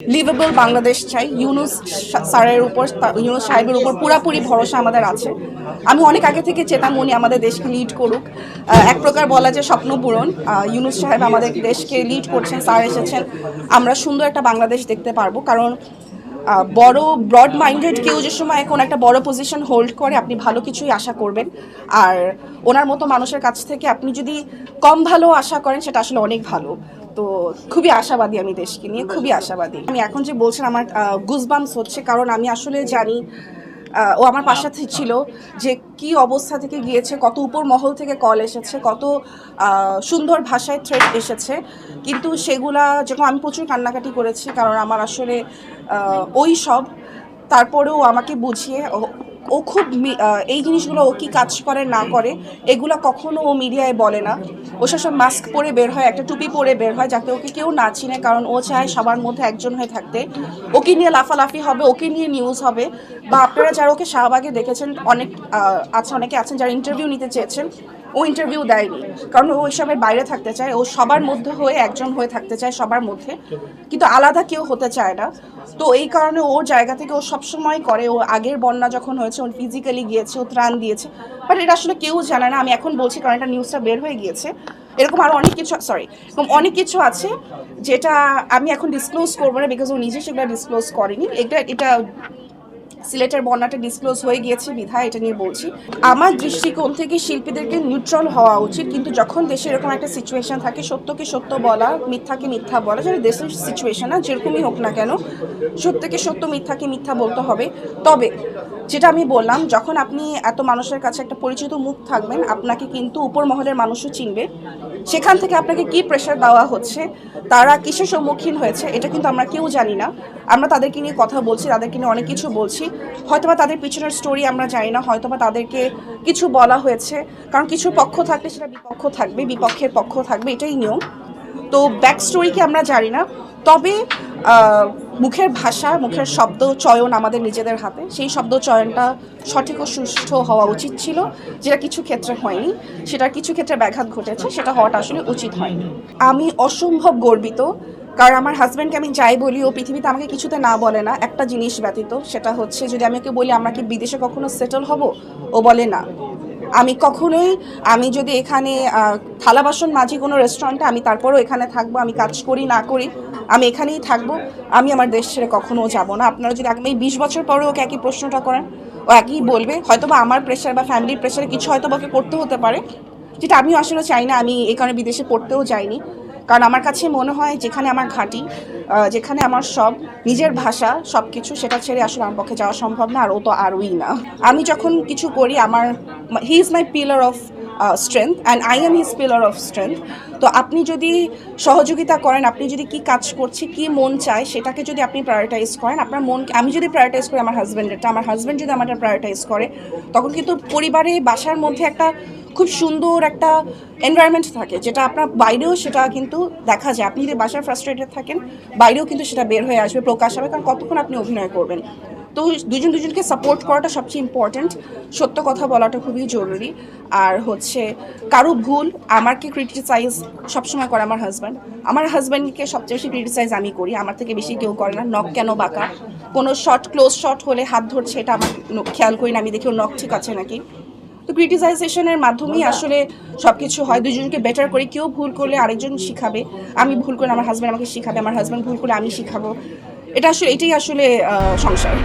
Liveable Bangladesh চাই। ইউনুস স্যারের উপর, ইউনুস সাহেবের উপর পুরাপুরি ভরসা আমাদের আছে। আমি অনেক আগে থেকে চেতাম উনি আমাদের দেশকে লিড করুক। এক প্রকার বলা যায় স্বপ্ন পূরণ। ইউনুস সাহেব আমাদের দেশকে লিড করছেন, স্যার এসেছেন, আমরা সুন্দর একটা বাংলাদেশ দেখতে পারবো। কারণ বড় ব্রড মাইন্ডেড কেউ যে সময় এখন একটা বড় পজিশন হোল্ড করে, আপনি ভালো কিছুই আশা করবেন। আর ওনার মতো মানুষের কাছ থেকে আপনি যদি কম ভালো আশা করেন, সেটা আসলে অনেক ভালো। তো খুবই আশাবাদী, আমি দেশকে নিয়ে খুবই আশাবাদী। আমি এখন যে বলছেন আমার গুজবাম্পস হচ্ছে, কারণ আমি আসলে জানি ও আমার পাশে ছিল যে কি অবস্থা থেকে গিয়েছে, কত উপর মহল থেকে কল এসেছে, কত সুন্দর ভাষায় থ্রেট এসেছে, কিন্তু সেগুলা যখন আমি প্রচুর কান্নাকাটি করেছি, কারণ আমার আসলে ওই সব, তারপরেও আমাকে বুঝিয়ে ও খুব এই জিনিসগুলো ও কি কাজ করে না করে এগুলো কখনো ও মিডিয়ায় বলে না। ও সব মাস্ক পরে বের হয়, একটা টুপি পরে বের হয়, যাতে ওকে কেউ না চিনে, কারণ ও চায় সবার মধ্যে একজন হয়ে থাকতে। ওকে নিয়ে লাফালাফি হবে, ওকে নিয়ে নিউজ হবে। বা আপনারা যারা ওকে শাহবাগে দেখেছেন, অনেকে আছেন যারা ইন্টারভিউ নিতে চেয়েছেন, ও ইন্টারভিউ দেয়নি, কারণ ও এসবের বাইরে থাকতে চায়। ও সবার মধ্যে হয়ে একজন হয়ে থাকতে চায়, সবার মধ্যে, কিন্তু আলাদা কেউ হতে চায় না। তো এই কারণে ওর জায়গা থেকে ও সবসময় করে। ও আগের বন্যা যখন হয়েছে, ও ফিজিক্যালি গিয়েছে, ও ত্রাণ দিয়েছে, বাট এটা আসলে কেউ জানে না। আমি এখন বলছি কারণ এটা নিউজটা বের হয়ে গিয়েছে। এরকম আরও অনেক কিছু, এরকম অনেক কিছু আছে যেটা আমি এখন ডিসক্লোজ করবো না, বিকজ ও নিজে সেগুলো ডিসক্লোজ করেনি। এটা সিলেটের বন্যাটা ডিসক্লোজ হয়ে গিয়েছে বিধায় এটা নিয়ে বলছি। আমার দৃষ্টিকোণ থেকে শিল্পীদেরকে নিউট্রাল হওয়া উচিত, কিন্তু যখন দেশে এরকম একটা সিচুয়েশন থাকে, সত্যকে সত্য বলা, মিথ্যাকে মিথ্যা বলা, যেটা দেশের সিচুয়েশন না যেরকমই হোক না কেন, সত্যকে সত্য, মিথ্যাকে মিথ্যা বলতে হবে। তবে যেটা আমি বললাম, যখন আপনি এত মানুষের কাছে একটা পরিচিত মুখ থাকবেন, আপনাকে কিন্তু উপর মহলের মানুষও চিনবে। সেখান থেকে আপনাকে কি প্রেশার দেওয়া হচ্ছে, তারা কিসের সম্মুখীন হয়েছে, এটা কিন্তু আমরা কেউ জানি না। আমরা তাদেরকে নিয়ে কথা বলছি, তাদেরকে নিয়ে অনেক কিছু বলছি, হয়তোবা তাদের পিছনের স্টোরি আমরা জানি না, হয়তোবা তাদেরকে কিছু বলা হয়েছে, কারণ কিছু পক্ষ থাকলে সেটা বিপক্ষ থাকবে, বিপক্ষের পক্ষ থাকবে, এটাই নিয়ম। তো ব্যাক স্টোরিকে আমরা জানি না। তবে মুখের ভাষা, মুখের শব্দ চয়ন আমাদের নিজেদের হাতে। সেই শব্দ চয়নটা সঠিক ও সুষ্ঠু হওয়া উচিত ছিল, যেটা কিছু ক্ষেত্রে হয়নি। সেটা কিছু ক্ষেত্রে ব্যাঘাত ঘটেছে, সেটা হওয়াটা আসলে উচিত হয়নি। আমি অসম্ভব গর্বিত, কারণ আমার হাজব্যান্ডকে আমি যাই বলি, ও পৃথিবীতে আমাকে কিছুতে না বলে না, একটা জিনিস ব্যতীত। সেটা হচ্ছে, যদি আমি ওকে বলি আমরা কি বিদেশে কখনো সেটেল হব, ও বলে না। আমি কখনোই, আমি যদি এখানে থালা বাসন মাঝি কোনো রেস্টুরেন্টে, আমি তারপরও এখানে থাকবো, আমি কাজ করি না করি আমি এখানেই থাকবো, আমি আমার দেশ ছেড়ে কখনো যাব না। আপনারা যদি আগামী 20 বছর পরে ওকে একই প্রশ্নটা করেন, ও একই বলবে। হয়তোবা আমার প্রেশার বা ফ্যামিলির প্রেশারে কিছু হয়তো ওকে করতে হতে পারে, যেটা আমিও আসলে চাই না। আমি এই কারণে বিদেশে পড়তেও যাইনি, কারণ আমার কাছে মনে হয় যেখানে আমার ঘাঁটি, যেখানে আমার সব নিজের ভাষা, সব কিছু, সেটা ছেড়ে আসলে আমার পক্ষে যাওয়া সম্ভব না। আর ও তো আরই না। আমি যখন কিছু করি, he is my pillar of strength and I am his pillar of strength. তো আপনি যদি সহযোগিতা করেন, আপনি যদি কি কাজ করছি, কি মন চায়, সেটাকে যদি আপনি প্রায়োরিটাইজ করেন, আপনার মনকে, আমি যদি প্রায়োরিটাইজ করি আমার হাজব্যান্ডেরটা, আমার হাজব্যান্ড যদি আমারটা প্রায়োরিটাইজ করে, তখন কিন্তু পরিবারে, বাসার মধ্যে একটা খুব সুন্দর একটা এনভায়রনমেন্ট থাকে, যেটা আপনার বাইরেও সেটা কিন্তু দেখা যায়। আপনি যদি বাসায় ফ্রাস্ট্রেটেড থাকেন, বাইরেও কিন্তু সেটা বের হয়ে আসবে, প্রকাশ হবে, কারণ কতক্ষণ আপনি অভিনয় করবেন। তো দুজনকে সাপোর্ট করাটা সবচেয়ে ইম্পর্ট্যান্ট, সত্য কথা বলাটা খুবই জরুরি। আর হচ্ছে কারো ভুল আমাকে ক্রিটিসাইজ সবসময় করে আমার হাজব্যান্ডকে সবচেয়ে বেশি ক্রিটিসাইজ আমি করি, আমার থেকে বেশি কেউ করে না। নখ কেন বাঁকা, কোনো ক্লোজ শট হলে হাত ধরছে, এটা আমার খেয়াল করি না, আমি দেখি ওর নখ ঠিক আছে নাকি। তো ক্রিটিসাইজেশনের মাধ্যমেই আসলে সব কিছু হয়, দুজনকে বেটার করে। কেউ ভুল করলে আরেকজন শিখাবে, আমি ভুল করলে আমার হাজব্যান্ড আমাকে শিখাবে, আমার হাজব্যান্ড ভুল করলে আমি শিখাবো। এটাই আসলে সংসার।